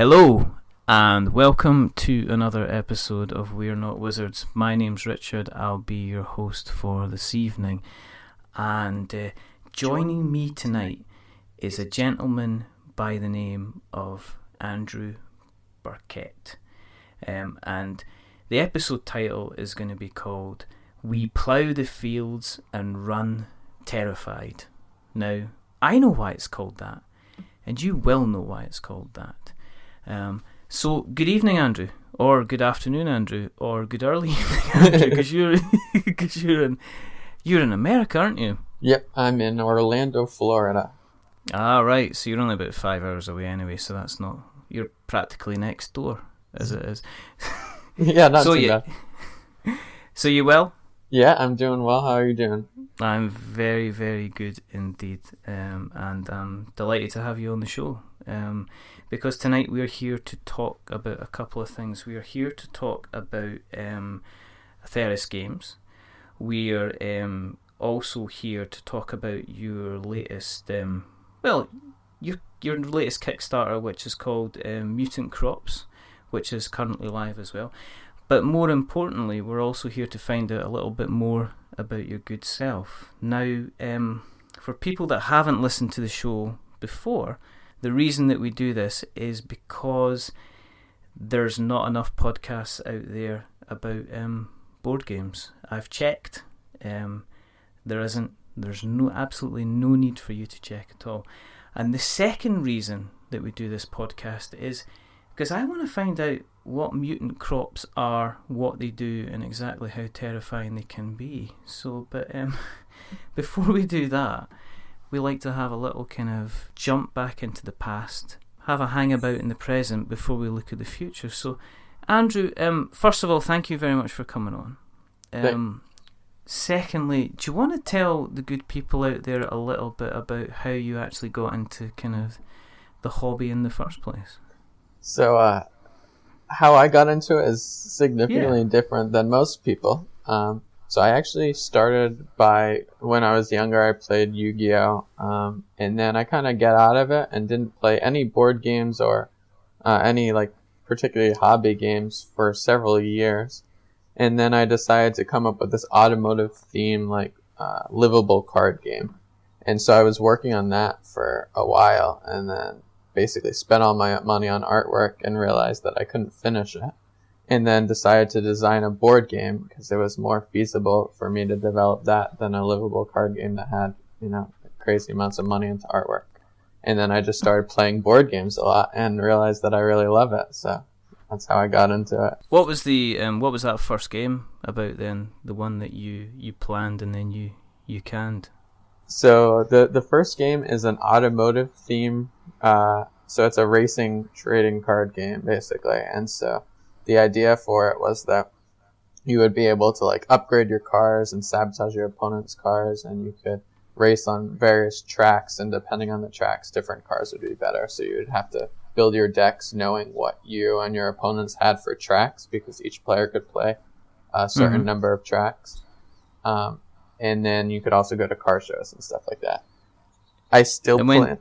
Hello, and welcome to another episode of We're Not Wizards. My name's Richard. I'll be your host for this evening. And joining me tonight is a gentleman by the name of Andrew Birkett. And the episode title is going to be called We Plough the Fields and Run Terrified. Now, I know why it's called that, and you will know why it's called that. So good evening, Andrew, or good afternoon, Andrew, or good early evening, Andrew, because you're in America, aren't you? Yep, I'm in Orlando, Florida. Ah, right. So you're only about 5 hours away anyway. So that's not, you're practically next door, as it is. Yeah, not too bad. So you well? Yeah, I'm doing well. How are you doing? I'm very, very good indeed, and I'm delighted to have you on the show. Because tonight we are here to talk about a couple of things. We are here to talk about Atheris games. We are also here to talk about your latest, your latest Kickstarter, which is called Mutant Crops, which is currently live as well. But more importantly, we're also here to find out a little bit more about your good self. Now, for people that haven't listened to the show before, the reason that we do this is because there's not enough podcasts out there about board games. I've checked. There's absolutely no need for you to check at all. And the second reason that we do this podcast is because I want to find out what mutant crops are, what they do, and exactly how terrifying they can be. So, but before we do that, we like to have a little kind of jump back into the past, have a hang about in the present before we look at the future. So, Andrew, first of all, thank you very much for coming on. Secondly, do you want to tell the good people out there a little bit about how you actually got into kind of the hobby in the first place? So, how I got into it is significantly different than most people. So I actually started by, when I was younger, I played Yu-Gi-Oh! And then I kind of got out of it and didn't play any board games or any like particularly hobby games for several years. And then I decided to come up with this automotive theme, like livable card game. And so I was working on that for a while and then basically spent all my money on artwork and realized that I couldn't finish it. And then decided to design a board game because it was more feasible for me to develop that than a livable card game that had, crazy amounts of money into artwork. And then I just started playing board games a lot and realized that I really love it. So that's how I got into it. What was that first game about then? The one that you planned and then you canned? So the first game is an automotive theme. So it's a racing trading card game basically. And so the idea for it was that you would be able to like upgrade your cars and sabotage your opponent's cars, and you could race on various tracks, and depending on the tracks, different cars would be better. So you would have to build your decks knowing what you and your opponents had for tracks, because each player could play a certain number of tracks. And then you could also go to car shows and stuff like that. I still play.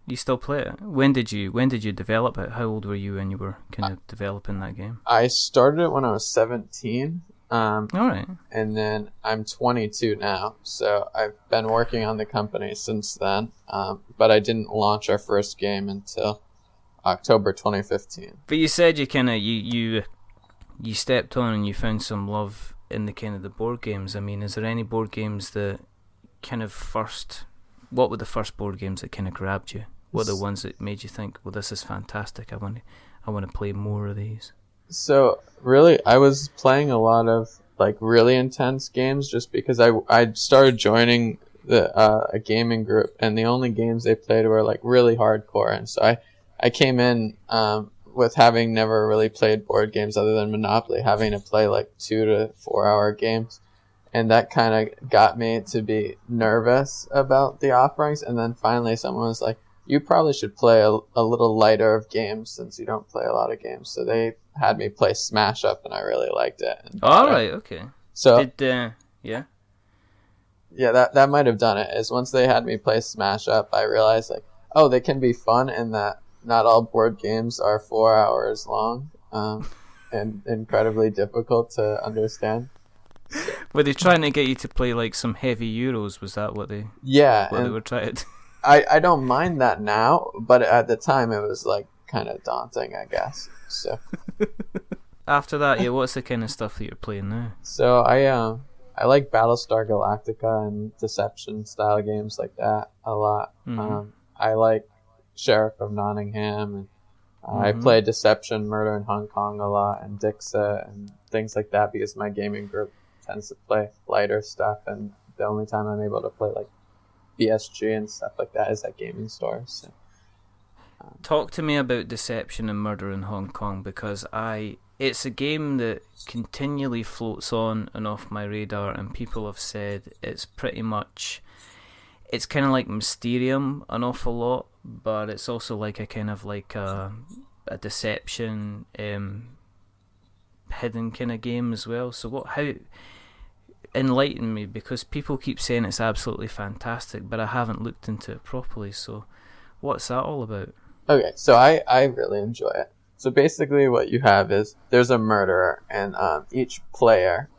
You still play it? When did you develop it? How old were you when you were kind of developing that game? I started it when I was 17. All right. And then I'm 22 now, so I've been working on the company since then. But I didn't launch our first game until October 2015. But you said you kind of you stepped on and you found some love in the kind of the board games. I mean, is there any board games that kind of first? What were the first board games that kind of grabbed you? What are the ones that made you think, well, this is fantastic, I want to play more of these? So, really, I was playing a lot of, like, really intense games just because I started joining a gaming group, and the only games they played were, like, really hardcore. And so I came in with having never really played board games other than Monopoly, having to play, like, 2 to 4 hour games. And that kind of got me to be nervous about the offerings. And then finally someone was like, you probably should play a little lighter of games since you don't play a lot of games. So they had me play Smash Up, and I really liked it. All right, okay. So yeah, that might have done it. Is once they had me play Smash Up, I realized like, oh, they can be fun in that not all board games are 4 hours long, and incredibly difficult to understand. Were they trying to get you to play like some heavy Euros? Was that what they were trying to? I don't mind that now, but at the time it was like kind of daunting, I guess. So after that, what's the kind of stuff that you're playing now? So I like Battlestar Galactica and Deception style games like that a lot. Mm-hmm. I like Sheriff of Nottingham, and I play Deception, Murder in Hong Kong a lot, and Dixit and things like that because my gaming group tends to play lighter stuff, and the only time I'm able to play like BSG and stuff like that is at gaming stores. So, talk to me about Deception and Murder in Hong Kong, because it's a game that continually floats on and off my radar, and people have said it's pretty much, it's kind of like Mysterium an awful lot, but it's also like a kind of like a deception hidden kind of game as well. So how enlighten me, because people keep saying it's absolutely fantastic, but I haven't looked into it properly. So what's that all about? Okay, so I really enjoy it. So basically what you have is there's a murderer, and each player,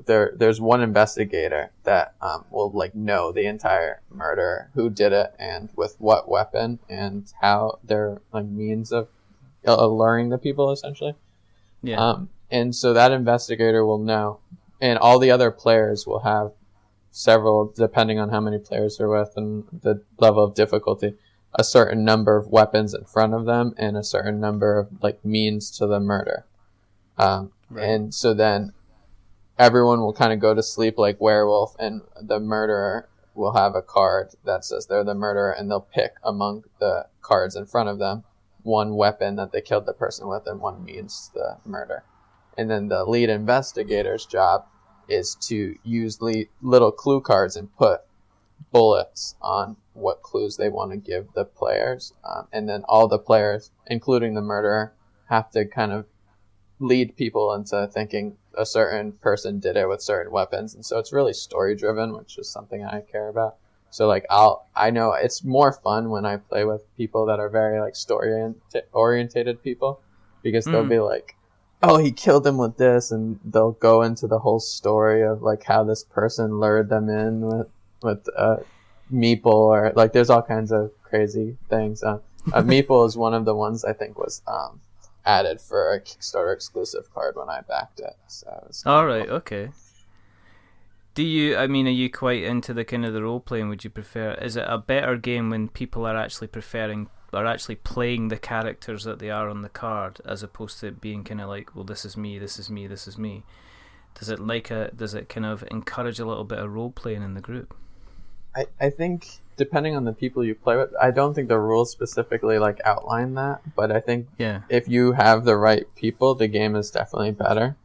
there's one investigator that will like know the entire murder, who did it, and with what weapon, and how their like means of alluring the people, essentially. Yeah. And so that investigator will know, and all the other players will have several, depending on how many players they're with and the level of difficulty, a certain number of weapons in front of them and a certain number of like means to the murder. Right. And so then everyone will kind of go to sleep like werewolf, and the murderer will have a card that says they're the murderer, and they'll pick among the cards in front of them one weapon that they killed the person with and one means the murder. And then the lead investigator's job is to use little clue cards and put bullets on what clues they want to give the players. And then all the players, including the murderer, have to kind of lead people into thinking a certain person did it with certain weapons. And so it's really story driven, which is something I care about. So like I know it's more fun when I play with people that are very like story orientated people, because they'll be like, oh, he killed him with this, and they'll go into the whole story of like how this person lured them in with Meeple, or like there's all kinds of crazy things. Meeple is one of the ones I think was added for a Kickstarter exclusive card when I backed it. So all right, okay. Are you quite into the kind of the role playing? Would you prefer? Is it a better game when people are actually playing the characters that they are on the card, as opposed to it being kind of like, well, this is me, this is me, this is me? Does it kind of encourage a little bit of role playing in the group? I think depending on the people you play with, I don't think the rules specifically like outline that, but I think if you have the right people, the game is definitely better.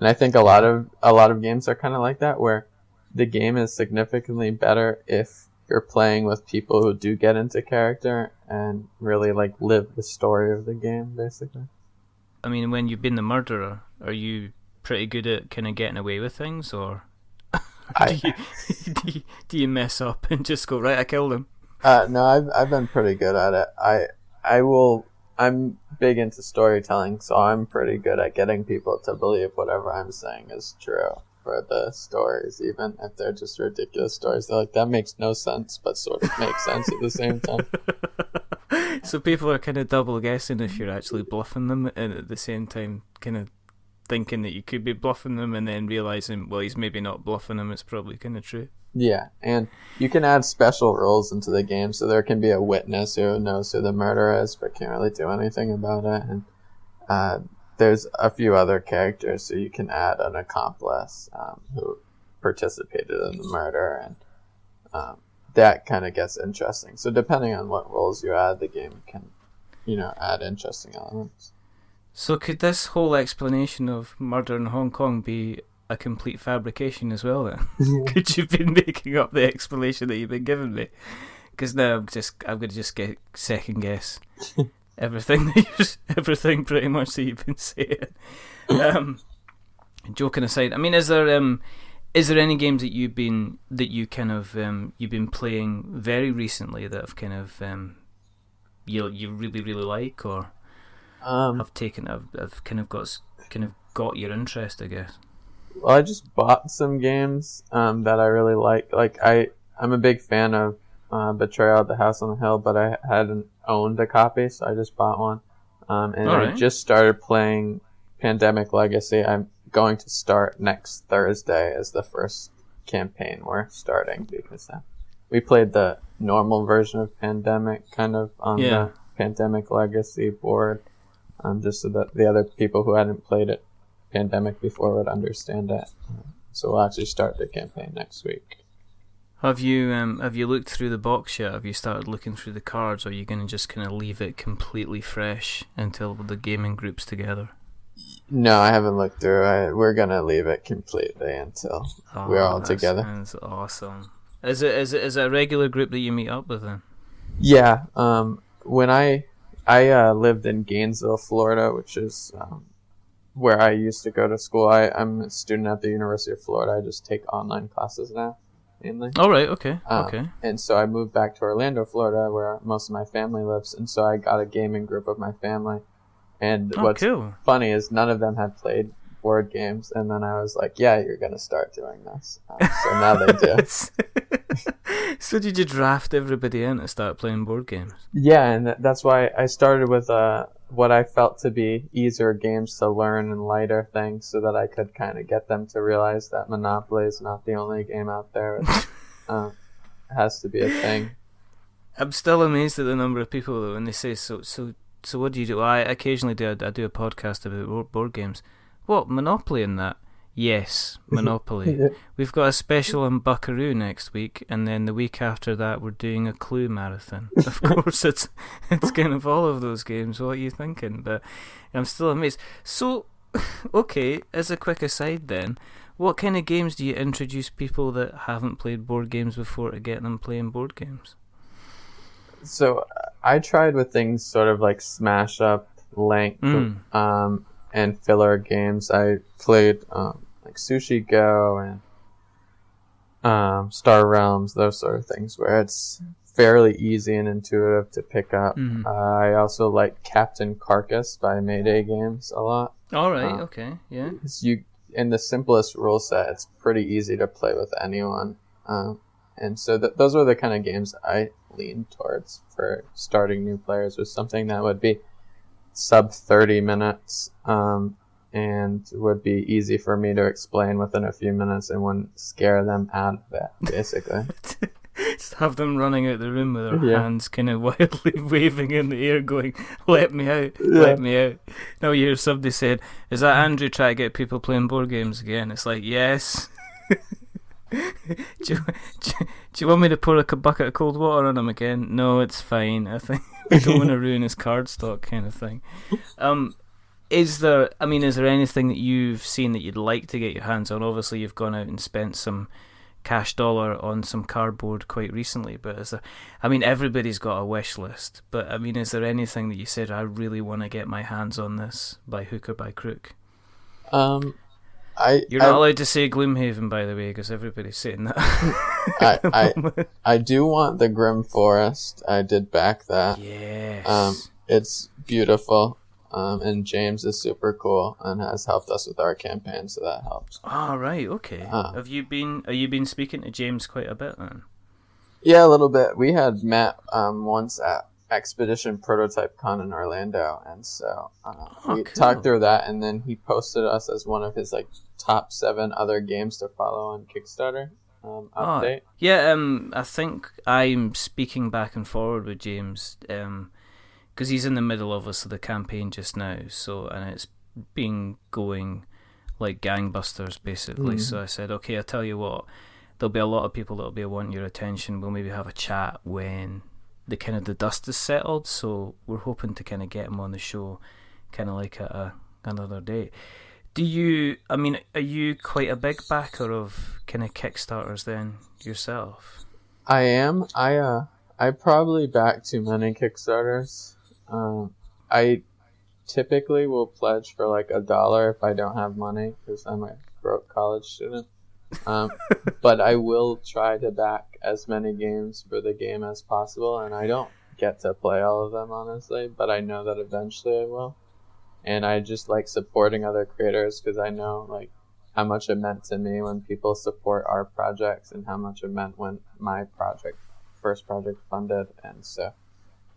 And I think a lot of games are kind of like that, where the game is significantly better if you're playing with people who do get into character and really like live the story of the game, basically. I mean, when you've been the murderer, are you pretty good at kind of getting away with things, or do you mess up and just go, right, I killed him? No, I've been pretty good at it. I'm big into storytelling, so I'm pretty good at getting people to believe whatever I'm saying is true for the stories, even if they're just ridiculous stories. They're like, that makes no sense, but sort of makes sense at the same time. So people are kind of double guessing if you're actually bluffing them, and at the same time kind of thinking that you could be bluffing them, and then realizing, well, he's maybe not bluffing them, it's probably kind of true. Yeah, and you can add special rules into the game, so there can be a witness who knows who the murderer is but can't really do anything about it, and there's a few other characters, so you can add an accomplice who participated in the murder, and that kind of gets interesting. So depending on what roles you add, the game can, add interesting elements. So could this whole explanation of murder in Hong Kong be a complete fabrication as well then? Could you have been making up the explanation that you've been giving me? Because now I'm going to just get second guess everything pretty much that you've been saying. Joking aside, I mean, is there any games that you've been playing very recently that have kind of you really really like, or have kind of got your interest, I guess? Well, I just bought some games that I really like. Like I'm a big fan of Betrayal at the House on the Hill, but I hadn't owned a copy, so I just bought one. And I just started playing Pandemic Legacy. I'm going to start next Thursday as the first campaign we're starting, because we played the normal version of Pandemic kind of on the Pandemic Legacy board, just so that the other people who hadn't played it Pandemic before would understand it. So we'll actually start the campaign next week. Have you looked through the box yet? Have you started looking through the cards, or are you going to just kind of leave it completely fresh until the gaming group's together? No, I haven't looked through it. We're going to leave it completely until we're all together. That's awesome. Is it a regular group that you meet up with then? Yeah. When I lived in Gainesville, Florida, which is where I used to go to school. I'm a student at the University of Florida. I just take online classes now, mainly. Oh, right, okay. And so I moved back to Orlando, Florida, where most of my family lives, and so I got a gaming group of my family. And what's funny is none of them had played board games, and then I was like, yeah, you're going to start doing this. So now they do. So did you draft everybody in to start playing board games? Yeah, and that's why I started with what I felt to be easier games to learn and lighter things, so that I could kind of get them to realize that Monopoly is not the only game out there. It has to be a thing. I'm still amazed at the number of people that when they say, so what do you do? I occasionally do a podcast about board games. What, Monopoly in that? Yes, Monopoly. Yeah. We've got a special on Buckaroo next week, and then the week after that we're doing a Clue marathon. Of course, it's kind of all of those games. What are you thinking? But I'm still amazed. So, okay, as a quick aside then, what kind of games do you introduce people that haven't played board games before to get them playing board games? So I tried with things sort of like Smash Up, Link, and filler games. I played like Sushi Go and Star Realms, those sort of things, where it's fairly easy and intuitive to pick up. I also like Captain Carcass by Mayday Games a lot. All right, okay, yeah. In the simplest rule set, it's pretty easy to play with anyone. And so those were the kind of games I leaned towards for starting new players, was something that would be sub 30 minutes and would be easy for me to explain within a few minutes and wouldn't scare them out of it, basically. Just have them running out the room with their hands kind of wildly waving in the air going, let me out, let me out. Now you hear somebody said, is that Andrew trying to get people playing board games again? It's like, yes. do you want me to pour a bucket of cold water on him again? No, it's fine. I think we don't want to ruin his card stock, kind of thing. Is there anything that you've seen that you'd like to get your hands on? Obviously, you've gone out and spent some cash dollar on some cardboard quite recently, but everybody's got a wish list. But is there anything that you said, I really want to get my hands on this by hook or by crook? You're not allowed to say Gloomhaven, by the way, because everybody's saying that. I do want the Grim Forest. I did back that. Yes. It's beautiful, and James is super cool and has helped us with our campaign, so that helps. Ah, right, okay. Are you been speaking to James quite a bit then? Yeah, a little bit. We had met once at Expedition Prototype Con in Orlando, and so we talked through that, and then he posted us as one of his top 7 other games to follow on Kickstarter update. I think I'm speaking back and forward with James because he's in the middle of the campaign just now, and it's been going like gangbusters basically. So I said, okay, I'll tell you what, there'll be a lot of people that'll be wanting your attention. We'll maybe have a chat when the dust is settled, so we're hoping to kind of get him on the show kind of like at another day. Are you quite a big backer of kind of Kickstarters then yourself? I am. I probably back too many Kickstarters. I typically will pledge for $1 if I don't have money, because I'm a broke college student. But I will try to back as many games for the game as possible, and I don't get to play all of them, honestly, but I know that eventually I will. And I just like supporting other creators because I know like how much it meant to me when people support our projects and how much it meant when my first project funded. And so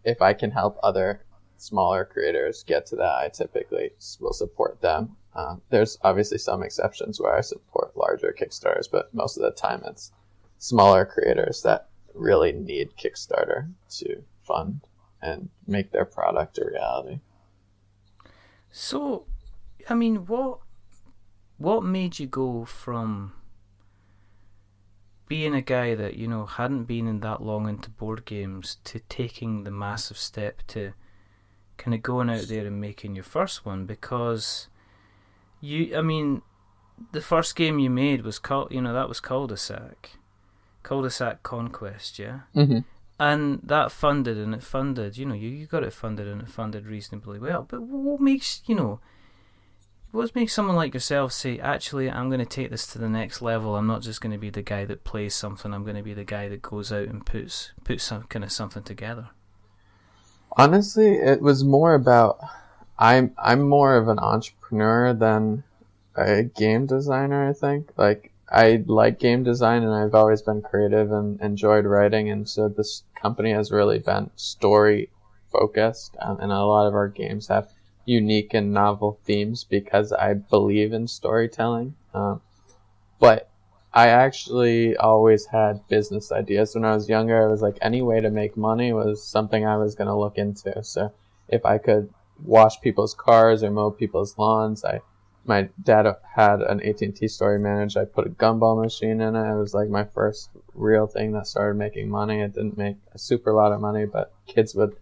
if I can help other smaller creators get to that, I typically will support them. There's obviously some exceptions where I support larger Kickstarters, but most of the time it's smaller creators that really need Kickstarter to fund and make their product a reality. So, I mean, what made you go from being a guy that, you know, hadn't been in that long into board games to taking the massive step to kind of going out there and making your first one? Because the first game you made was that was Cul-de-sac Conquest, yeah. Mm-hmm. And that funded, and it funded. You know, you got it funded, and it funded reasonably well. But what makes someone like yourself say, actually, I'm going to take this to the next level? I'm not just going to be the guy that plays something. I'm going to be the guy that goes out and puts some kind of something together. Honestly, it was more about I'm more of an entrepreneur than a game designer, I think. Like, I like game design and I've always been creative and enjoyed writing, and so this company has really been story focused, and a lot of our games have unique and novel themes because I believe in storytelling. But I actually always had business ideas. When I was younger, I was like, any way to make money was something I was going to look into. So if I could wash people's cars or mow people's lawns, my dad had an AT&T store he managed. I put a gumball machine in it. It was like my first real thing that started making money. It didn't make a super lot of money, but kids would,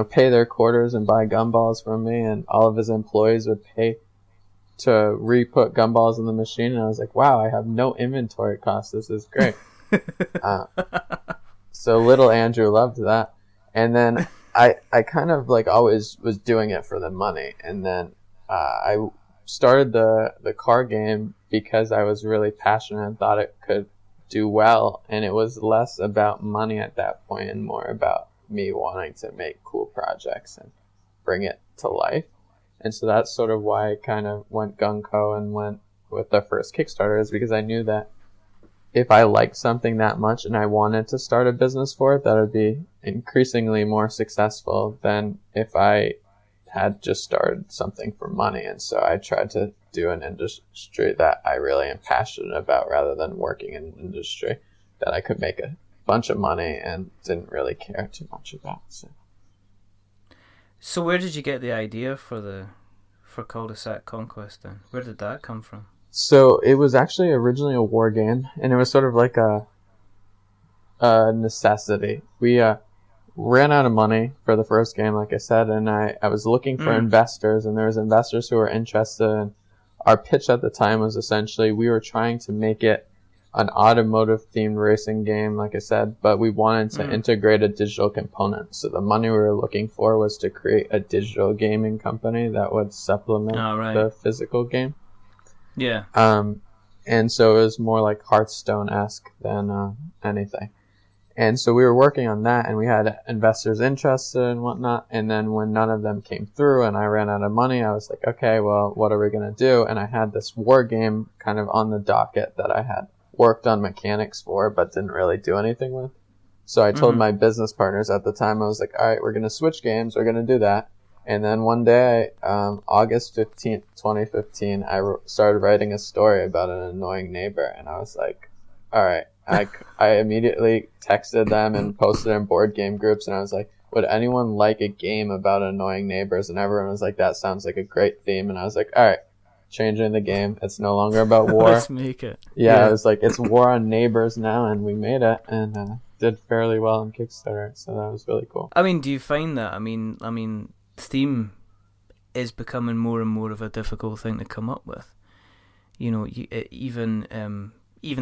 pay their quarters and buy gumballs from me, and all of his employees would pay to re-put gumballs in the machine. And I was like, wow, I have no inventory costs. This is great. So little Andrew loved that. And then I kind of like always was doing it for the money. And then I started the car game because I was really passionate and thought it could do well, and it was less about money at that point and more about me wanting to make cool projects and bring it to life. And so that's sort of why I kind of went gung-ho and went with the first Kickstarter, is because I knew that if I liked something that much and I wanted to start a business for it, that would be increasingly more successful than if I had just started something for money. And so I tried to do an industry that I really am passionate about rather than working in an industry that I could make a bunch of money and didn't really care too much about. So where did you get the idea for Cul-de-sac Conquest then? Where did that come from? So it was actually originally a war game, and it was sort of like a necessity. We ran out of money for the first game, like I said, and I was looking for investors, and there was investors who were interested. And our pitch at the time was essentially we were trying to make it an automotive themed racing game, like I said, but we wanted to integrate a digital component. So the money we were looking for was to create a digital gaming company that would supplement the physical game. Yeah. And so it was more like Hearthstone-esque than anything. And so we were working on that, and we had investors interested and whatnot. And then when none of them came through and I ran out of money, I was like, okay, well, what are we going to do? And I had this war game kind of on the docket that I had worked on mechanics for, but didn't really do anything with. So I told my business partners at the time, I was like, all right, we're going to switch games. We're going to do that. And then one day, August 15th, 2015, I started writing a story about an annoying neighbor. And I was like, all right. I immediately texted them and posted in board game groups, and I was like, would anyone like a game about annoying neighbors? And everyone was like, that sounds like a great theme. And I was like, all right, changing the game. It's no longer about war. Let's make it. Yeah, I was like, it's war on neighbors now, and we made it, and did fairly well on Kickstarter, so that was really cool. I mean, do you find that? I mean, theme is becoming more and more of a difficult thing to come up with. Even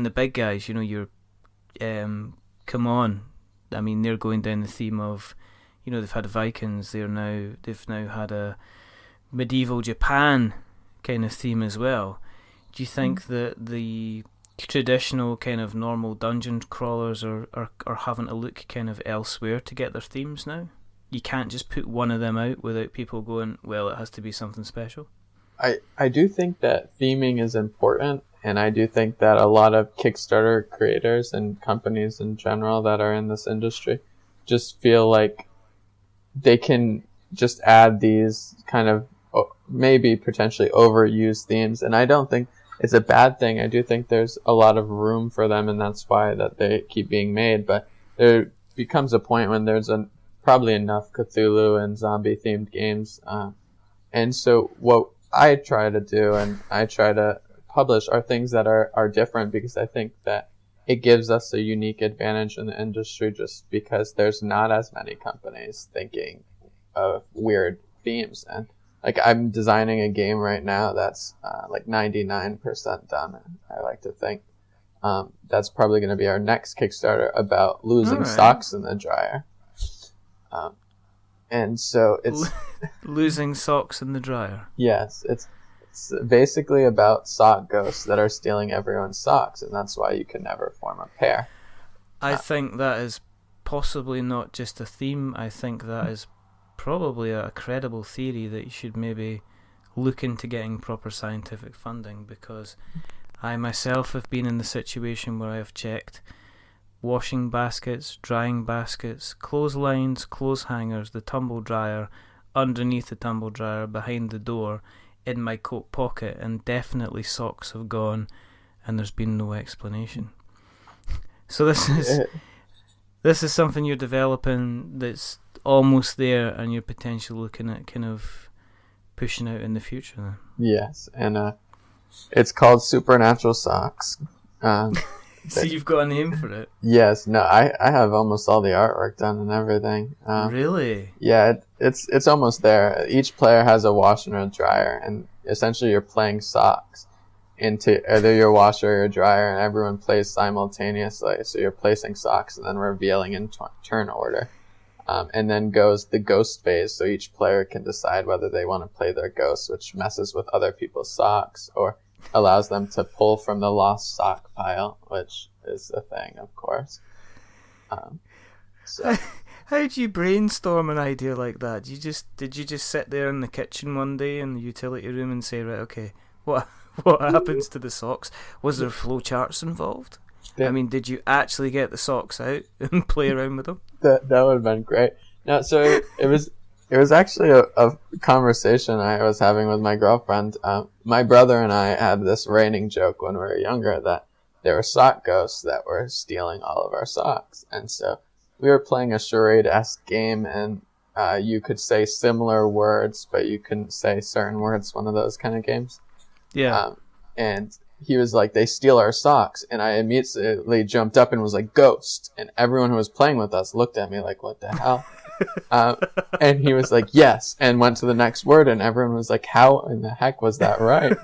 the big guys, you're, come on. I mean, they're going down the theme of, they've had Vikings. They've now had a medieval Japan kind of theme as well. Do you think that the traditional kind of normal dungeon crawlers are having to look kind of elsewhere to get their themes now? you can't just put one of them out without people going, well, it has to be something special? I do think that theming is important, and I do think that a lot of Kickstarter creators and companies in general that are in this industry just feel like they can just add these kind of maybe potentially overused themes, and I don't think it's a bad thing. I do think there's a lot of room for them, and that's why that they keep being made. But there becomes a point when there's probably enough Cthulhu and zombie themed games, and so what I try to do and I try to publish are things that are different, because I think that it gives us a unique advantage in the industry, just because there's not as many companies thinking of weird themes. And like, I'm designing a game right now that's like 99% done, I like to think. That's probably going to be our next Kickstarter, about losing socks in the dryer. And so it's losing socks in the dryer. Yes, it's basically about sock ghosts that are stealing everyone's socks, and that's why you can never form a pair. I think that is possibly not just a theme. I think that is probably a credible theory that you should maybe look into getting proper scientific funding, because I myself have been in the situation where I have checked washing baskets, drying baskets, clotheslines, clothes hangers, the tumble dryer, underneath the tumble dryer, behind the door, in my coat pocket, and definitely socks have gone, and there's been no explanation. So this is something you're developing that's almost there, and you're potentially looking at kind of pushing out in the future then. Yes, and it's called Supernatural Socks. So you've got a name for it? Yes. No, I have almost all the artwork done and everything. Really? Yeah, it's almost there. Each player has a washer and a dryer, and essentially you're playing socks into either your washer or your dryer, and everyone plays simultaneously. So you're placing socks and then revealing in turn order. And then goes the ghost phase, so each player can decide whether they want to play their ghost, which messes with other people's socks, or allows them to pull from the lost sock pile, which is a thing, of course. So. How did you brainstorm an idea like that? Did you just sit there in the kitchen one day in the utility room and say, right, okay, what happens to the socks? Was there flowcharts involved? I mean, did you actually get the socks out and play around with them? That would have been great. No, so it was actually a conversation I was having with my girlfriend. My brother and I had this raining joke when we were younger that there were sock ghosts that were stealing all of our socks. And so we were playing a charade-esque game, and you could say similar words, but you couldn't say certain words, one of those kind of games. Yeah. And he was like, they steal our socks. And I immediately jumped up and was like, ghost. And everyone who was playing with us looked at me like, what the hell? And he was like, yes, and went to the next word, and everyone was like, how in the heck was that right?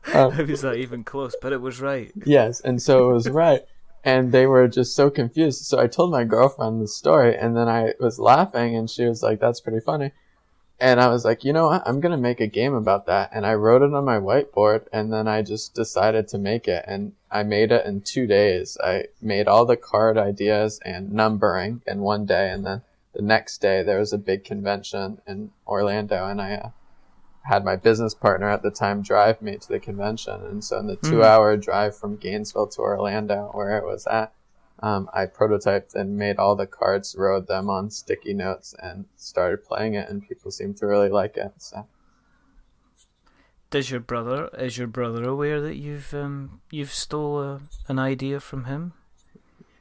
It was not even close, but it was right. Yes, and so it was right. And they were just so confused. So I told my girlfriend the story, and then I was laughing, and she was like, that's pretty funny. And I was like, you know what? I'm going to make a game about that. And I wrote it on my whiteboard, and then I just decided to make it. And I made it in 2 days. I made all the card ideas and numbering in one day. And then the next day there was a big convention in Orlando, and I had my business partner at the time drive me to the convention. And so in the 2-hour drive from Gainesville to Orlando, where it was at, I prototyped and made all the cards, wrote them on sticky notes, and started playing it, and people seem to really like it. So, is your brother aware that you've stole an idea from him?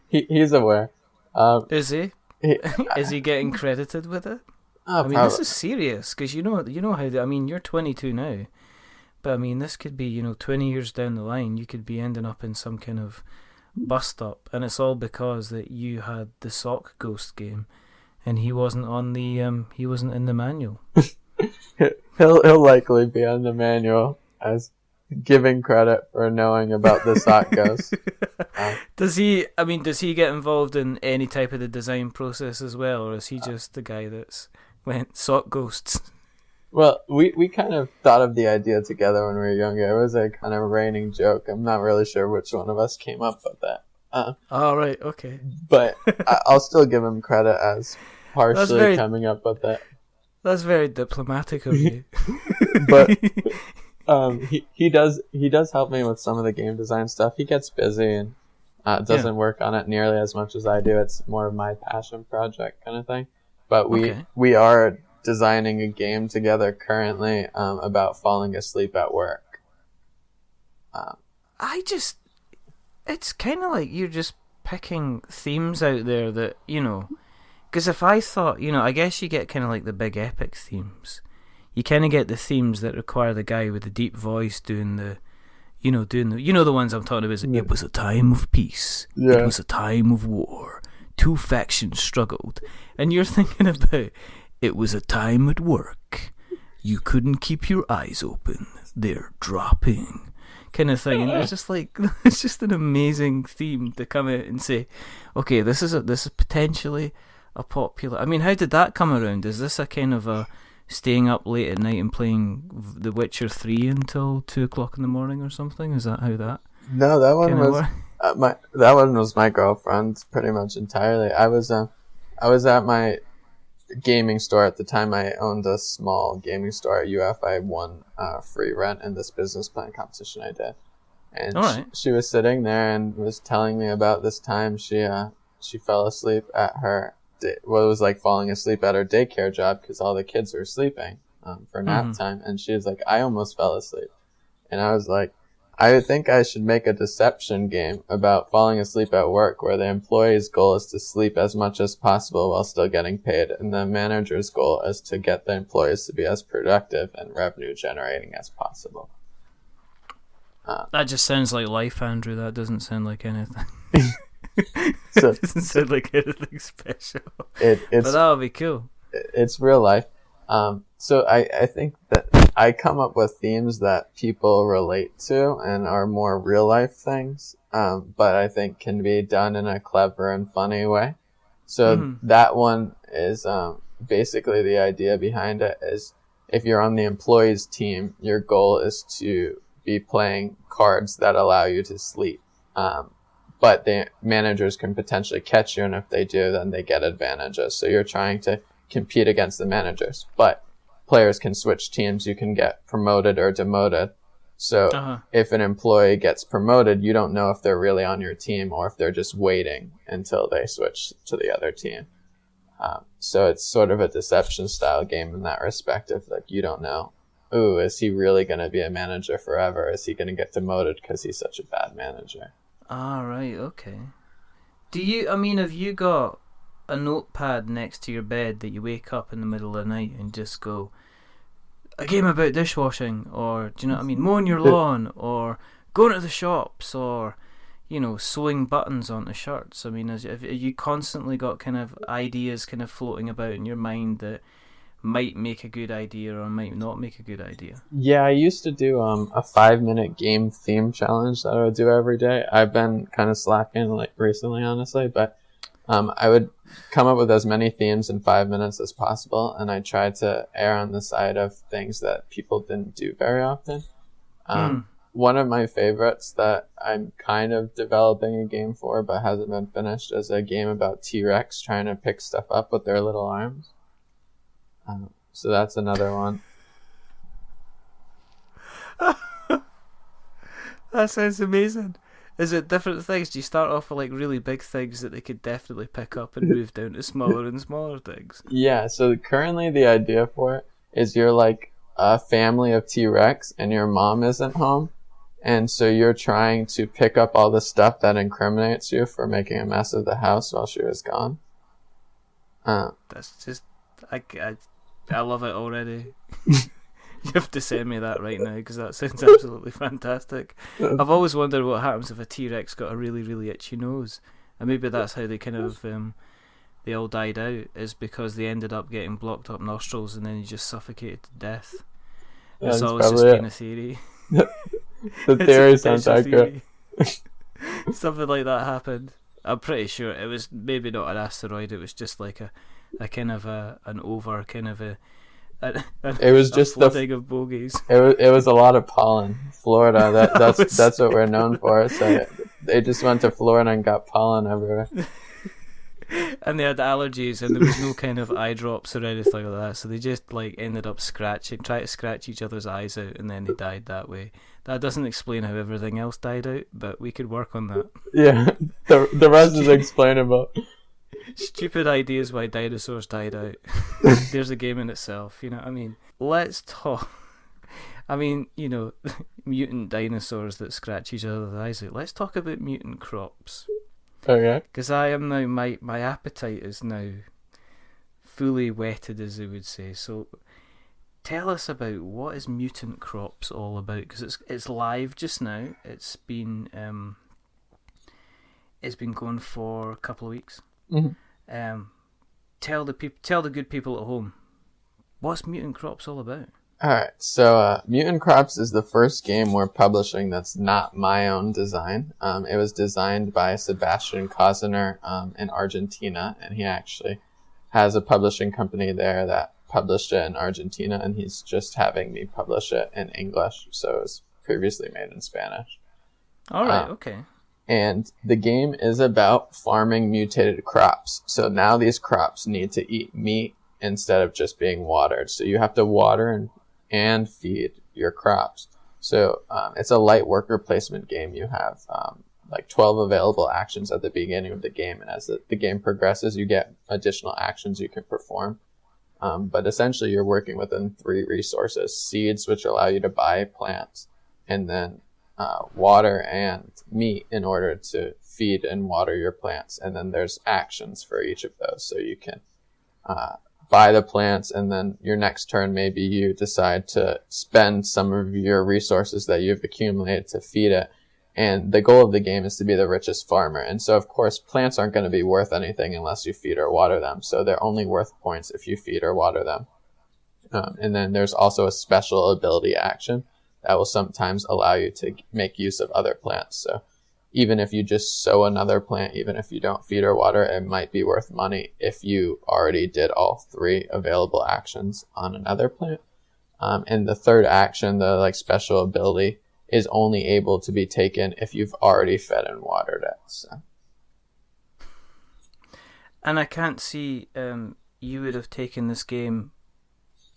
He's aware. Is he? Is he getting credited with it? I mean, this is serious, because you know how. I mean, you're 22 now, but I mean, this could be 20 years down the line. You could be ending up in some kind of bust up, and it's all because that you had the sock ghost game, and he wasn't on the he wasn't in the manual. he'll likely be on the manual as giving credit for knowing about the sock ghost. Does he get involved in any type of the design process as well, or is he just the guy that's went sock ghosts? Well, we kind of thought of the idea together when we were younger. It was a kind of raining joke. I'm not really sure which one of us came up with that. All right, okay. But I'll still give him credit as partially coming up with it. That's very diplomatic of you. But he does help me with some of the game design stuff. He gets busy and doesn't work on it nearly as much as I do. It's more of my passion project kind of thing. But we are designing a game together currently about falling asleep at work. It's kind of like you're just picking themes out there that, because if I thought, I guess you get kind of like the big epic themes. You kind of get the themes that require the guy with the deep voice doing the ones I'm talking about. It was a time of peace. Yeah. It was a time of war. Two factions struggled. And you're thinking about, it was a time at work. You couldn't keep your eyes open. They're dropping. Kind of thing. And it's just like, it's just an amazing theme to come out and say, okay, this is potentially a popular. I mean, how did that come around? Is this a kind of a staying up late at night and playing The Witcher 3 until 2:00 in the morning or something? Is that how that? No, that one was my girlfriend's pretty much entirely. I was at my gaming store at the time. I owned a small gaming store at UF. I won free rent in this business plan competition I did, and she was sitting there and was telling me about this time she fell asleep at her. It was like falling asleep at her daycare job because all the kids were sleeping for nap time, and she was like, I almost fell asleep. And I was like, I think I should make a deception game about falling asleep at work where the employee's goal is to sleep as much as possible while still getting paid, and the manager's goal is to get the employees to be as productive and revenue generating as possible. That just sounds like life, Andrew. That doesn't sound like anything. So, it doesn't sound like anything special. But that would be cool. It's real life. So I think that I come up with themes that people relate to and are more real life things, but I think can be done in a clever and funny way. So that one is basically the idea behind it is if you're on the employees team, your goal is to be playing cards that allow you to sleep. But the managers can potentially catch you, and if they do, then they get advantages. So you're trying to compete against the managers. But players can switch teams. You can get promoted or demoted. So if an employee gets promoted, you don't know if they're really on your team or if they're just waiting until they switch to the other team. So it's sort of a deception style game in that respect of like, you don't know, is he really going to be a manager forever? Is he going to get demoted because he's such a bad manager? Right, okay. Have you got a notepad next to your bed that you wake up in the middle of the night and just go, a game about dishwashing, or, do you know what I mean, mowing your lawn, or going to the shops, or, sewing buttons onto shirts? I mean, have you constantly got kind of ideas kind of floating about in your mind that might make a good idea or might not make a good idea? Yeah, I used to do a 5-minute game theme challenge that I would do every day. I've been kind of slacking recently, honestly, but I would come up with as many themes in 5 minutes as possible, and I tried to err on the side of things that people didn't do very often. One of my favorites that I'm kind of developing a game for but hasn't been finished is a game about T-Rex trying to pick stuff up with their little arms. So that's another one. That sounds amazing. Is it different things? Do you start off with really big things that they could definitely pick up and move down to smaller and smaller things? Yeah, so currently the idea for it is you're like a family of T-Rex and your mom isn't home, and so you're trying to pick up all the stuff that incriminates you for making a mess of the house while she was gone. That's just... I love it already. You have to send me that right now because that sounds absolutely fantastic. I've always wondered what happens if a T-Rex got a really, really itchy nose, and maybe that's how they kind of they all died out, is because they ended up getting blocked up nostrils and then you just suffocated to death. It's always just been a theory. The theory sounds accurate. Something like that happened. I'm pretty sure it was maybe not an asteroid. It was just like a kind of an over kind of it was just a flooding of bogies. It was a lot of pollen. Florida, that's what we're known for. So they just went to Florida and got pollen everywhere. And they had allergies, and there was no kind of eye drops or anything like that, so they just like ended up trying to scratch each other's eyes out, and then they died that way. That doesn't explain how everything else died out, but we could work on that. Yeah, the rest is explainable. Stupid ideas why dinosaurs died out. There's a game in itself, you know what I mean? Let's talk. I mean, you know, mutant dinosaurs that scratch each other's eyes out. Let's talk about mutant crops. Okay. Because I am now, my appetite is now fully whetted, as they would say. So tell us about what is Mutant Crops all about, because it's live just now. It's been going for a couple of weeks. Mm-hmm. Tell the good people at home, what's Mutant Crops all about? Alright, so Mutant Crops is the first game we're publishing that's not my own design. It was designed by Sebastian Koziner in Argentina, and he actually has a publishing company there that published it in Argentina, and he's just having me publish it in English, so it was previously made in Spanish. Alright, okay. And the game is about farming mutated crops. So now these crops need to eat meat instead of just being watered. So you have to water and feed your crops. So it's a light worker placement game. You have like 12 available actions at the beginning of the game, and as the game progresses, you get additional actions you can perform. But essentially, you're working within 3 resources: seeds, which allow you to buy plants, and then water and meat in order to feed and water your plants. And then there's actions for each of those. So you can buy the plants, and then your next turn, maybe you decide to spend some of your resources that you've accumulated to feed it. And the goal of the game is to be the richest farmer. And so, of course, plants aren't going to be worth anything unless you feed or water them. So they're only worth points if you feed or water them. And then there's also a special ability action that will sometimes allow you to make use of other plants. So even if you just sow another plant, even if you don't feed or water, it might be worth money if you already did all 3 available actions on another plant. And the third action, the like special ability, is only able to be taken if you've already fed and watered it. So. And I can't see you would have taken this game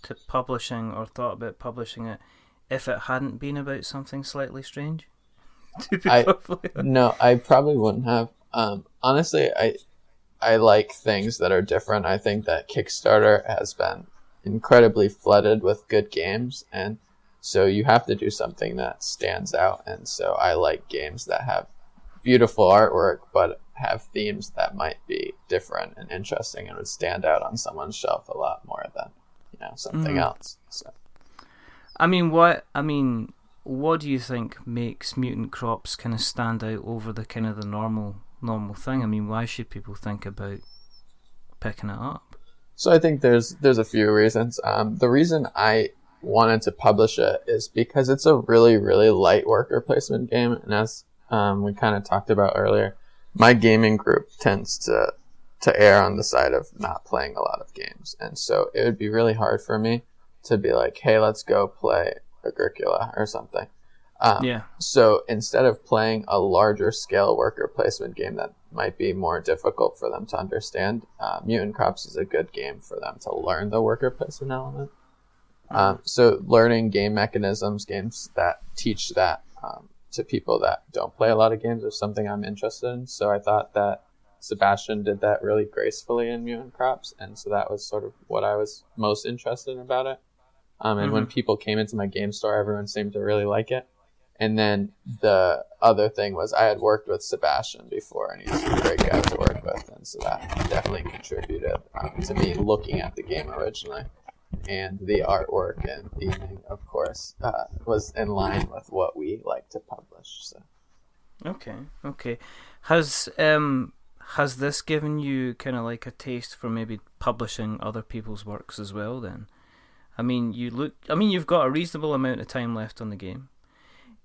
to publishing or thought about publishing it if it hadn't been about something slightly strange. No, I probably wouldn't have. Honestly, I like things that are different. I think that Kickstarter has been incredibly flooded with good games, and so you have to do something that stands out. And so I like games that have beautiful artwork but have themes that might be different and interesting and would stand out on someone's shelf a lot more than, something else. So what do you think makes Mutant Crops kind of stand out over the kind of the normal thing? I mean, why should people think about picking it up? So I think there's a few reasons. The reason I wanted to publish it is because it's a really, really light worker placement game, and as we kind of talked about earlier, my gaming group tends to err on the side of not playing a lot of games, and so it would be really hard for me to be like, hey, let's go play Agricola or something. So instead of playing a larger scale worker placement game that might be more difficult for them to understand, Mutant Crops is a good game for them to learn the worker placement element. So learning game mechanisms, games that teach that to people that don't play a lot of games is something I'm interested in. So I thought that Sebastian did that really gracefully in Mutant Crops, and so that was sort of what I was most interested in about it. And when people came into my game store, everyone seemed to really like it. And then the other thing was I had worked with Sebastian before, and he's a great guy to work with, and so that definitely contributed to me looking at the game originally. And the artwork and theming, of course, was in line with what we like to publish. So. Okay. Has this given you kind of like a taste for maybe publishing other people's works as well then? I mean, you've got a reasonable amount of time left on the game.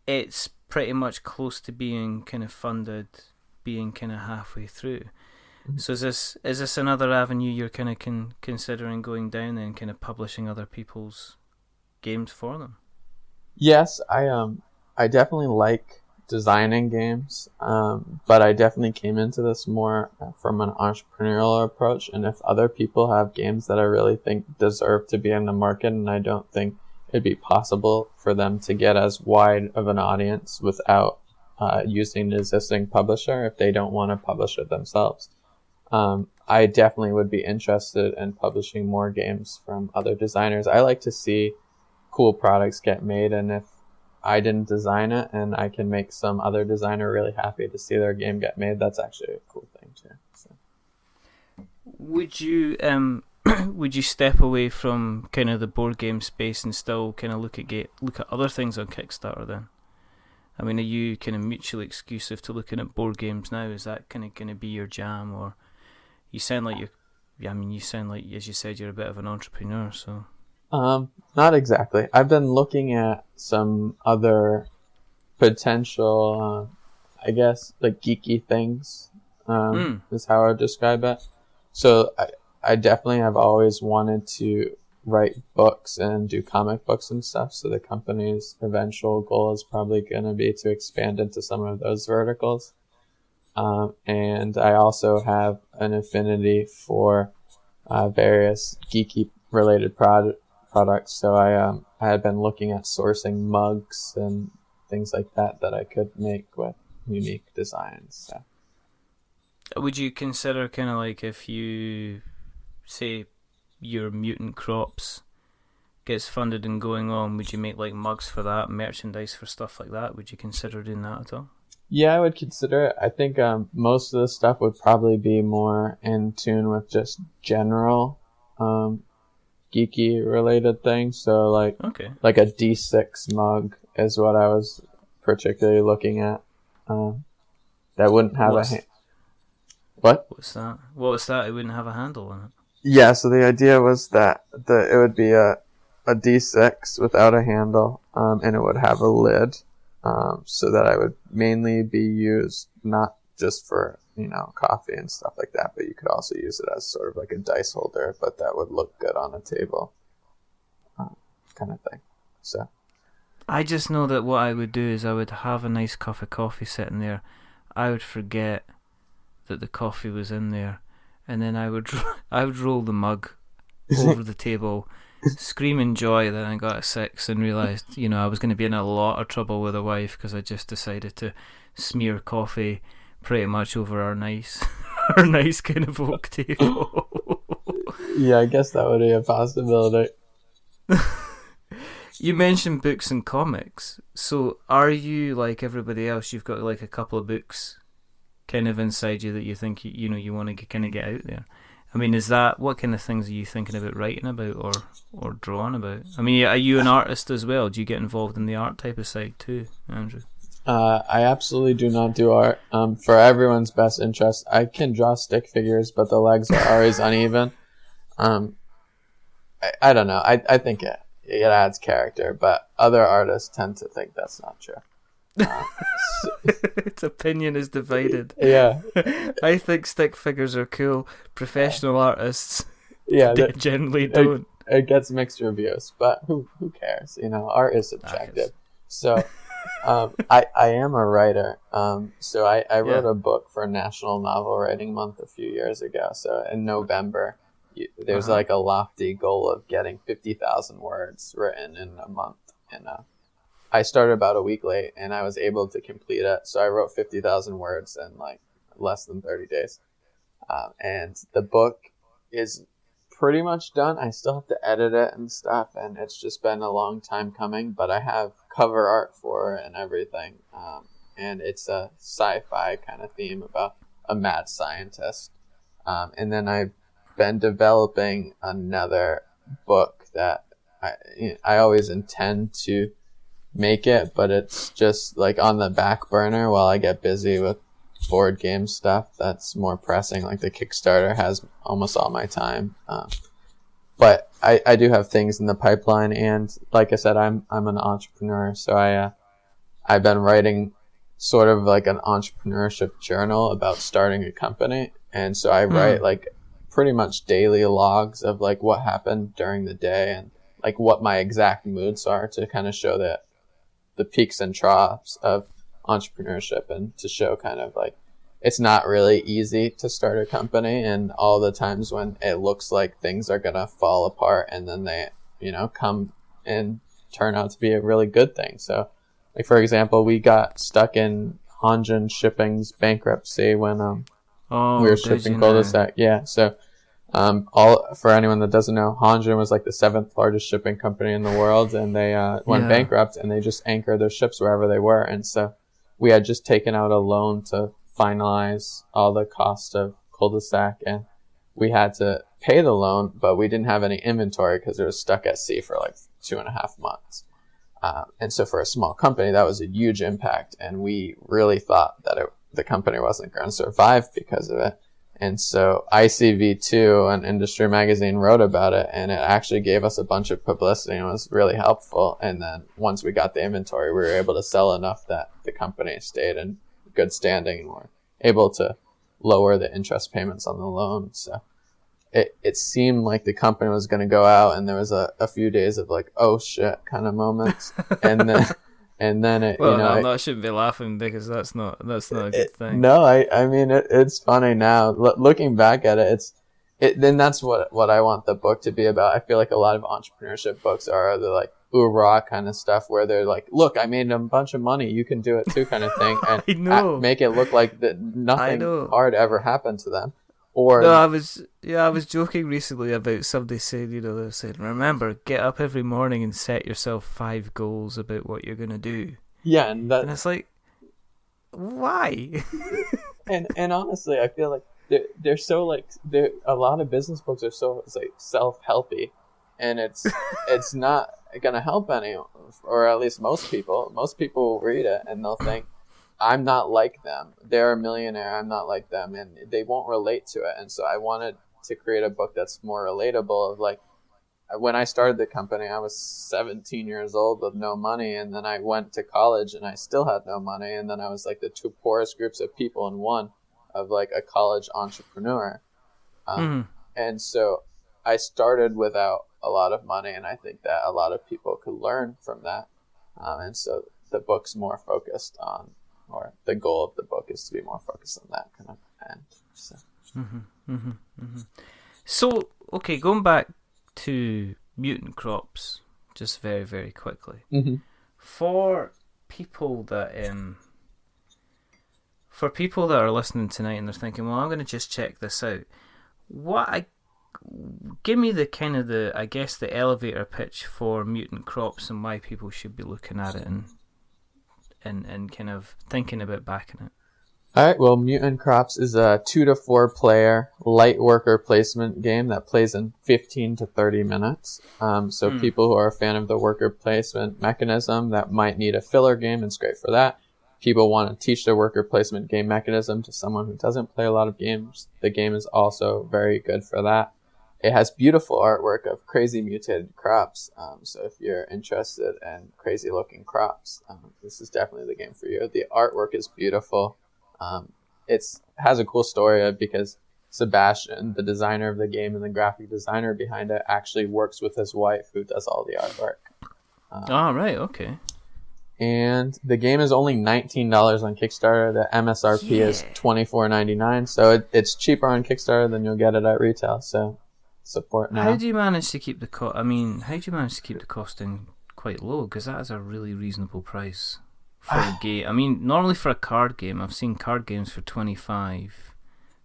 It's pretty much close to being kind of funded, being kind of halfway through. Mm-hmm. So is this another avenue you're kind of considering going down then, kind of publishing other people's games for them? Yes, I definitely like designing games, but I definitely came into this more from an entrepreneurial approach. And if other people have games that I really think deserve to be in the market, and I don't think it'd be possible for them to get as wide of an audience without using an existing publisher, if they don't want to publish it themselves, I definitely would be interested in publishing more games from other designers. I like to see cool products get made, and if I didn't design it and I can make some other designer really happy to see their game get made, that's actually a cool thing too. So. Would you would you step away from kind of the board game space and still kind of look at other things on Kickstarter then? I mean, are you kind of mutually exclusive to looking at board games now? Is that kind of going to be your jam, or you sound like you sound like, as you said, you're a bit of an entrepreneur, so. Not exactly. I've been looking at some other potential, I guess, like geeky things, is how I would describe it. So I definitely have always wanted to write books and do comic books and stuff. So the company's eventual goal is probably going to be to expand into some of those verticals. And I also have an affinity for various geeky related products. So I had been looking at sourcing mugs and things like that I could make with unique designs. So. Would you consider kind of like, if you say your Mutant Crops gets funded and going on, would you make like mugs for that, merchandise for stuff like that? Would you consider doing that at all? Yeah, I would consider it. I think most of the stuff would probably be more in tune with just general geeky related things. So like a D6 mug is what I was particularly looking at. That wouldn't have What's that? What was that? It wouldn't have a handle on it. Yeah, so the idea was that it would be a D6 without a handle, and it would have a lid, so that I would mainly be used not just for, coffee and stuff like that, but you could also use it as sort of like a dice holder, but that would look good on a table, kind of thing. So I just know that what I would do is I would have a nice cup of coffee sitting there. I would forget that the coffee was in there, and then I would roll the mug over the table, scream in joy that I got a 6, and realised, I was going to be in a lot of trouble with a wife because I just decided to smear coffee pretty much over our nice kind of oak table. Yeah, I guess that would be a possibility. You mentioned books and comics, so are you like everybody else? You've got like a couple of books kind of inside you that you think you want to kind of get out there. I mean, what kind of things are you thinking about writing about or drawing about? I mean, are you an artist as well? Do you get involved in the art type of side too, Andrew? I absolutely do not do art. For everyone's best interest, I can draw stick figures, but the legs are always uneven. I don't know. I think it adds character, but other artists tend to think that's not true. Its opinion is divided. Yeah. I think stick figures are cool. Professional artists generally don't. It gets mixed reviews, but who cares? Art is subjective. So I am a writer. So I wrote a book for National Novel Writing Month a few years ago. So in November, there's like a lofty goal of getting 50,000 words written in a month. And I started about a week late, and I was able to complete it. So I wrote 50,000 words in like less than 30 days. And the book is pretty much done. I still have to edit it and stuff, and it's just been a long time coming, but I have cover art for it and everything. And it's a sci-fi kind of theme about a mad scientist. And then I've been developing another book that I always intend to make it, but it's just like on the back burner while I get busy with board game stuff that's more pressing. Like the Kickstarter has almost all my time, but I do have things in the pipeline, and like I said, I'm an entrepreneur, so I've been writing sort of like an entrepreneurship journal about starting a company, and so I write like pretty much daily logs of like what happened during the day and like what my exact moods are to kind of show that the peaks and troughs of entrepreneurship and to show kind of like it's not really easy to start a company, and all the times when it looks like things are gonna fall apart and then they, come and turn out to be a really good thing. So like, for example, we got stuck in Hanjin Shipping's bankruptcy when we were shipping Cul-de-sac. Yeah, so all for anyone that doesn't know, Hanjin was like the 7th largest shipping company in the world, and they went bankrupt, and they just anchored their ships wherever they were. And so we had just taken out a loan to finalize all the cost of Cul-de-sac, and we had to pay the loan, but we didn't have any inventory because it was stuck at sea for like 2.5 months. And so for a small company, that was a huge impact, and we really thought that the company wasn't going to survive because of it. And so ICV2, an industry magazine, wrote about it, and it actually gave us a bunch of publicity and was really helpful. And then once we got the inventory, we were able to sell enough that the company stayed in good standing and were able to lower the interest payments on the loan. So it seemed like the company was going to go out, and there was a few days of like, oh shit kind of moments. And then it, well, I shouldn't be laughing because that's not a good thing. No, I mean, it's funny now. Looking back at it, then that's what I want the book to be about. I feel like a lot of entrepreneurship books are the like hoorah kind of stuff where they're like, look, I made a bunch of money, you can do it too kind of thing, and make it look like that nothing hard ever happened to them. Or no, I was joking recently about somebody saying, they said, remember, get up every morning and set yourself 5 goals about what you're going to do. Yeah, and it's like, why? and honestly, I feel like they're so like, a lot of business books are so like self-helpy, and it's not going to help anyone, or at least most people. Most people will read it and they'll think, I'm not like them. They're a millionaire. I'm not like them. And they won't relate to it. And so I wanted to create a book that's more relatable. Of like, when I started the company, I was 17 years old with no money. And then I went to college and I still had no money. And then I was like the 2 poorest groups of people in one of like a college entrepreneur. And so I started without a lot of money. And I think that a lot of people could learn from that. And so the book's more focused on, or the goal of the book is to be more focused on that kind of end. So, So okay, going back to Mutant Crops, just very, very quickly. For people that are listening tonight and they're thinking, well, I'm going to just check this out. Give me the elevator pitch for Mutant Crops and why people should be looking at it and kind of thinking about backing it. Alright, well, Mutant Crops is a 2 to 4 player light worker placement game that plays in 15 to 30 minutes. So people who are a fan of the worker placement mechanism that might need a filler game, it's great for that. People want to teach the worker placement game mechanism to someone who doesn't play a lot of games. The game is also very good for that. It has beautiful artwork of crazy mutated crops. So if you're interested in crazy looking crops, this is definitely the game for you. The artwork is beautiful. It has a cool story because Sebastian, the designer of the game and the graphic designer behind it, actually works with his wife who does all the artwork. Right, okay. And the game is only $19 on Kickstarter. The MSRP is $24.99, so it's cheaper on Kickstarter than you'll get it at retail. So support now. How do you manage to keep the costing quite low? Because that is a really reasonable price for a game. I mean, normally for a card game, I've seen card games for $25,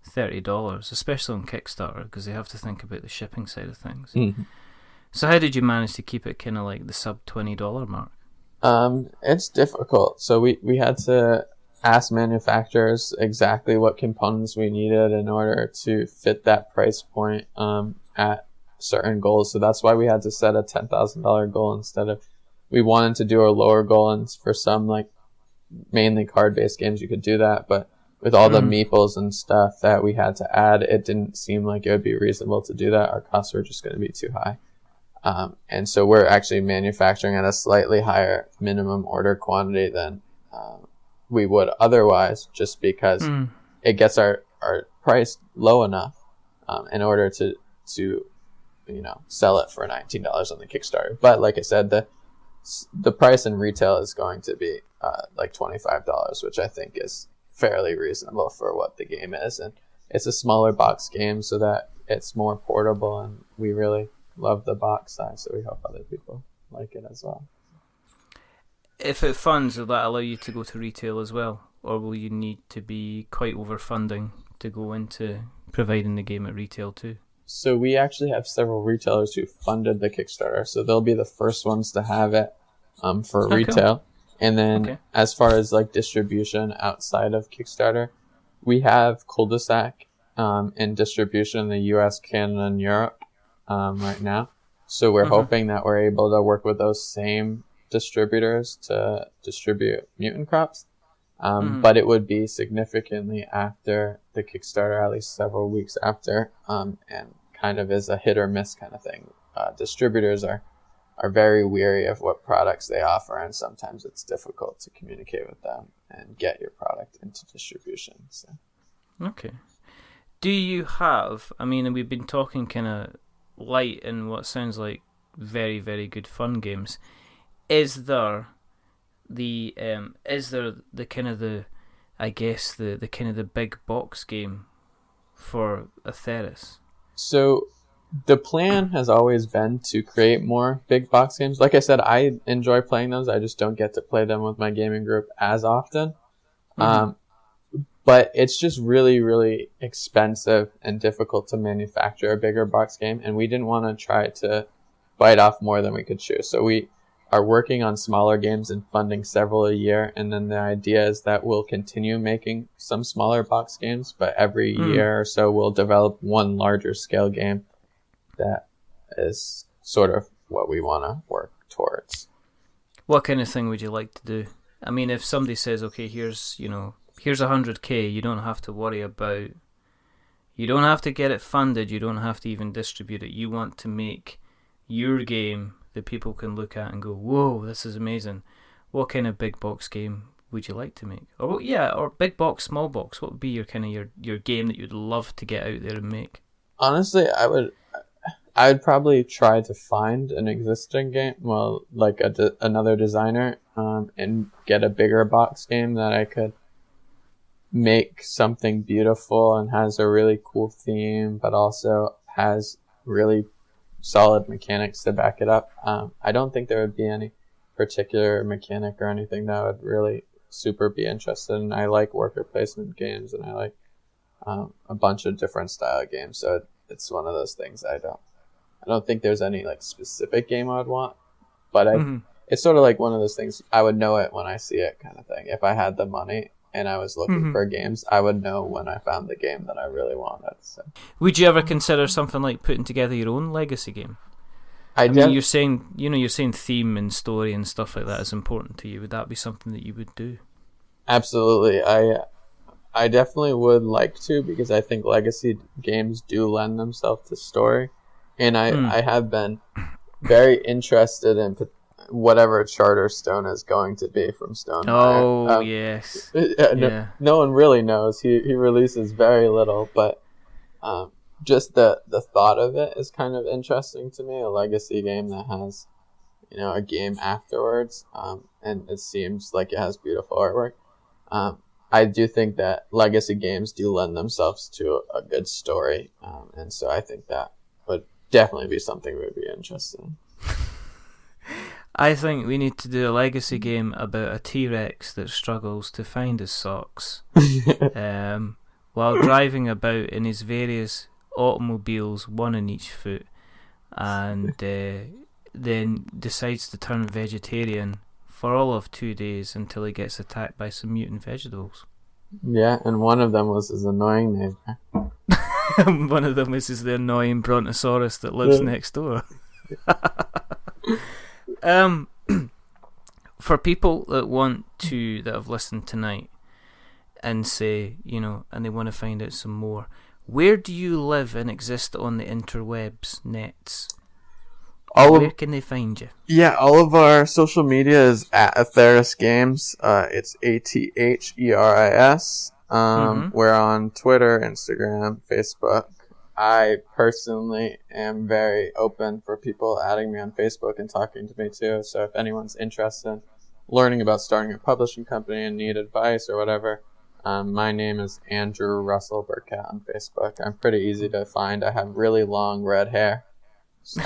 $30, especially on Kickstarter, because they have to think about the shipping side of things. So how did you manage to keep it kind of like the sub $20 mark? It's difficult. So we had to ask manufacturers exactly what components we needed in order to fit that price point at certain goals. So that's why we had to set a $10,000 goal instead of, we wanted to do a lower goal, and for some like mainly card-based games you could do that, but with all the meeples and stuff that we had to add, it didn't seem like it would be reasonable to do that. Our costs were just going to be too high. And so we're actually manufacturing at a slightly higher minimum order quantity than we would otherwise, just because it gets our price low enough in order to sell it for $19 on the Kickstarter. But like I said, the price in retail is going to be like $25, which I think is fairly reasonable for what the game is. And it's a smaller box game so that it's more portable, and we really love the box size, so we hope other people like it as well. If it funds, will that allow you to go to retail as well? Or will you need to be quite overfunding to go into providing the game at retail too? So we actually have several retailers who funded the Kickstarter, so they'll be the first ones to have it for retail. And then as far as like distribution outside of Kickstarter, we have Cul-de-sac in distribution in the US, Canada, and Europe right now. So we're hoping that we're able to work with those same distributors to distribute Mutant Crops. But it would be significantly after the Kickstarter, at least several weeks after, and kind of is a hit or miss kind of thing. Distributors are very weary of what products they offer, and sometimes it's difficult to communicate with them and get your product into distribution. So. Okay. Do you have, I mean, we've been talking kind of light in what sounds like very, very good fun games. Is there the kind of the big box game for Atheris? So the plan has always been to create more big box games. Like I said, I enjoy playing those. I just don't get to play them with my gaming group as often. But it's just really, really expensive and difficult to manufacture a bigger box game. And we didn't want to try to bite off more than we could chew. So we are working on smaller games and funding several a year. And then the idea is that we'll continue making some smaller box games, but every year or so we'll develop one larger scale game that is sort of what we want to work towards. What kind of thing would you like to do? I mean, if somebody says, okay, here's 100K, you don't have to worry about, you don't have to get it funded, you don't have to even distribute it. You want to make your game that people can look at and go, whoa, this is amazing. What kind of big box game would you like to make? Or big box, small box. What would be your kind of your game that you'd love to get out there and make? Honestly, I would probably try to find an existing game, like another designer, and get a bigger box game that I could make something beautiful and has a really cool theme, but also has really solid mechanics to back it up. I don't think there would be any particular mechanic or anything that I would really super be interested in. I like worker placement games, and I like a bunch of different style games, so it's one of those things I don't think there's any like specific game I would want, but it's sort of like one of those things I would know it when I see it kind of thing. If I had the money and I was looking for games, I would know when I found the game that I really wanted. So. Would you ever consider something like putting together your own legacy game? I mean, you're saying theme and story and stuff like that is important to you. Would that be something that you would do? Absolutely. I definitely would like to, because I think legacy games do lend themselves to story. And I have been very interested in whatever Charterstone is going to be from Stonemaier. Yes. No one really knows. He releases very little, but just the thought of it is kind of interesting to me. A legacy game that has, a game afterwards, and it seems like it has beautiful artwork. I do think that legacy games do lend themselves to a good story, and so I think that would definitely be something we would be interested in. I think we need to do a legacy game about a T-Rex that struggles to find his socks while driving about in his various automobiles, one in each foot, and then decides to turn vegetarian for all of 2 days until he gets attacked by some mutant vegetables. Yeah, and one of them was his annoying neighbor. One of them is the annoying brontosaurus that lives next door. For people that have listened tonight and say, and they want to find out some more, where do you live and exist on the interwebs, nets? Where can they find you? Yeah, all of our social media is at Atheris Games. It's Atheris. We're on Twitter, Instagram, Facebook, I personally am very open for people adding me on Facebook and talking to me too. So if anyone's interested in learning about starting a publishing company and need advice or whatever, my name is Andrew Russell Birkett on Facebook. I'm pretty easy to find. I have really long red hair. So.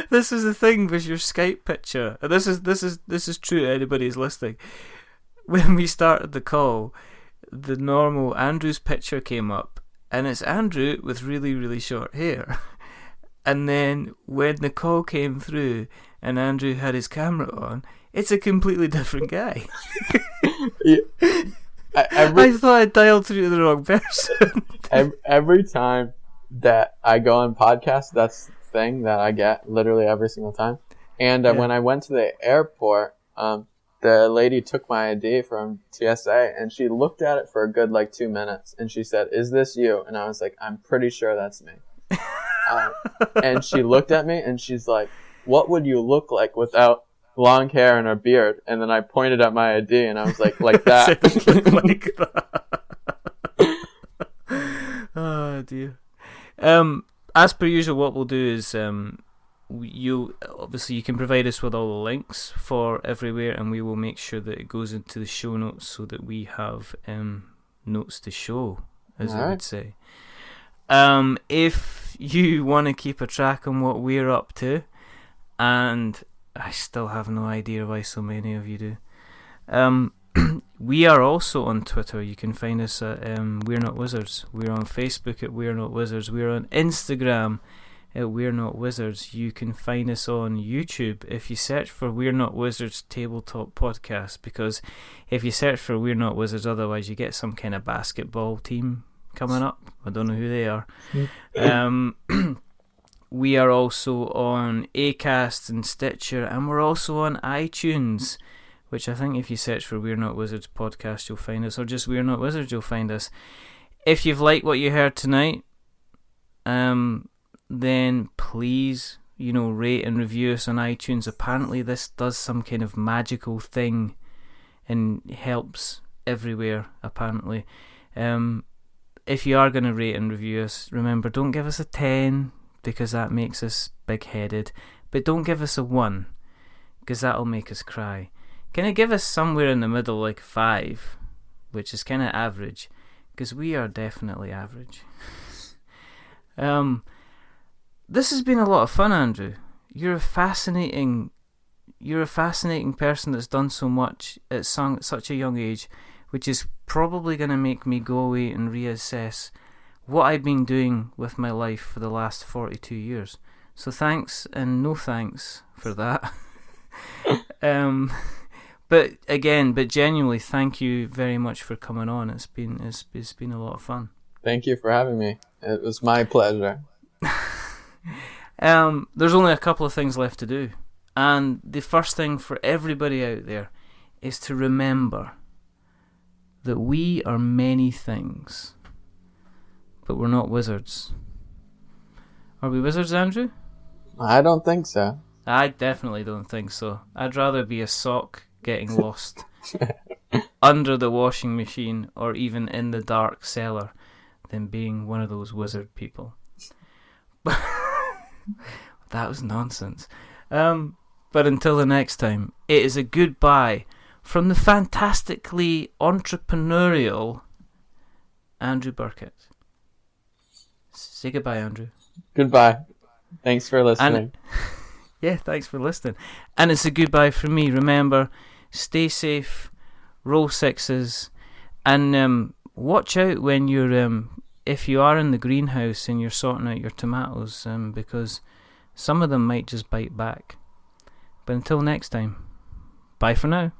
This is the thing with your Skype picture. This is true to anybody who's listening. When we started the call, the normal Andrew's picture came up, and it's Andrew with really, really short hair. And then when the call came through and Andrew had his camera on, it's a completely different guy. Yeah. I thought I dialed through to the wrong person. Every time that I go on podcasts, that's the thing that I get literally every single time. And when I went to the airport, the lady took my ID from TSA and she looked at it for a good 2 minutes and she said, "Is this you?" And I was like, "I'm pretty sure that's me." And she looked at me and she's like, "What would you look like without long hair and a beard?" And then I pointed at my ID and I was like that. Like that. Oh dear. As per usual, what we'll do is you can provide us with all the links for everywhere, and we will make sure that it goes into the show notes so that we have notes to show, as I would say. If you want to keep a track on what we're up to, and I still have no idea why so many of you do, we are also on Twitter. You can find us at We're Not Wizards. We're on Facebook at We're Not Wizards. We're on Instagram at We're Not Wizards. You can find us on YouTube if you search for We're Not Wizards Tabletop Podcast, because if you search for We're Not Wizards otherwise you get some kind of basketball team coming up. I don't know who they are. We are also on Acast and Stitcher, and we're also on iTunes, which I think if you search for We're Not Wizards Podcast you'll find us, or just We're Not Wizards you'll find us. If you've liked what you heard tonight, then please, rate and review us on iTunes. Apparently this does some kind of magical thing and helps everywhere, apparently. If you are going to rate and review us, remember, don't give us a 10, because that makes us big-headed, but don't give us a 1, because that'll make us cry. Can you give us somewhere in the middle, like 5, which is kind of average, because we are definitely average. This has been a lot of fun, Andrew. You're a fascinating person that's done so much at such a young age, which is probably going to make me go away and reassess what I've been doing with my life for the last 42 years. So thanks and no thanks for that. But genuinely, thank you very much for coming on. It's been a lot of fun. Thank you for having me. It was my pleasure. There's only a couple of things left to do, and the first thing for everybody out there is to remember that we are many things, but we're not wizards. Are we wizards, Andrew? I don't think so. I definitely don't think so. I'd rather be a sock getting lost under the washing machine or even in the dark cellar than being one of those wizard people. That was nonsense. But until the next time, it is a goodbye from the fantastically entrepreneurial Andrew Birkett. Say goodbye, Andrew. Goodbye. Thanks for listening. Yeah, thanks for listening. And it's a goodbye from me. Remember, stay safe, roll 6s, and watch out when you're if you are in the greenhouse and you're sorting out your tomatoes, because some of them might just bite back. But until next time, bye for now.